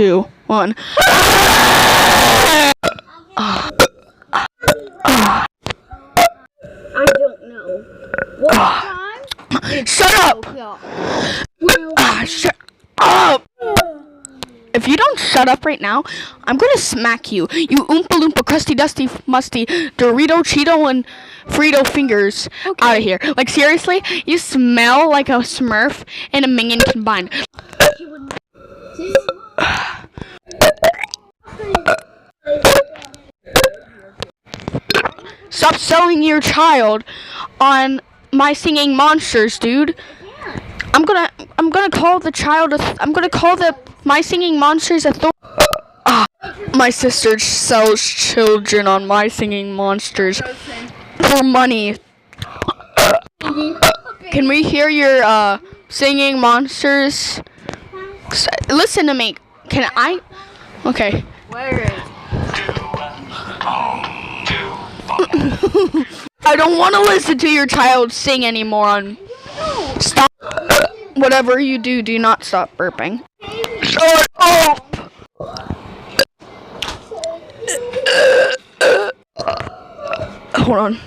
2, 1. I don't know. What time? Shut up! Shut up! If you don't shut up right now, I'm gonna smack you. You Oompa Loompa, crusty, dusty, musty, Dorito, Cheeto, and Frito fingers. Okay. Out of here. Like, seriously? You smell like a Smurf and a Minion combined. Stop selling your child on My Singing Monsters, dude. I'm gonna call the child. I'm gonna call the My Singing Monsters authority. My sister sells children on My Singing Monsters for money. Can we hear your singing monsters? Listen to me. Can I? Okay. Where is I don't want to listen to your child sing anymore. Stop. Whatever you do, do not stop burping. Shut up! Hold on.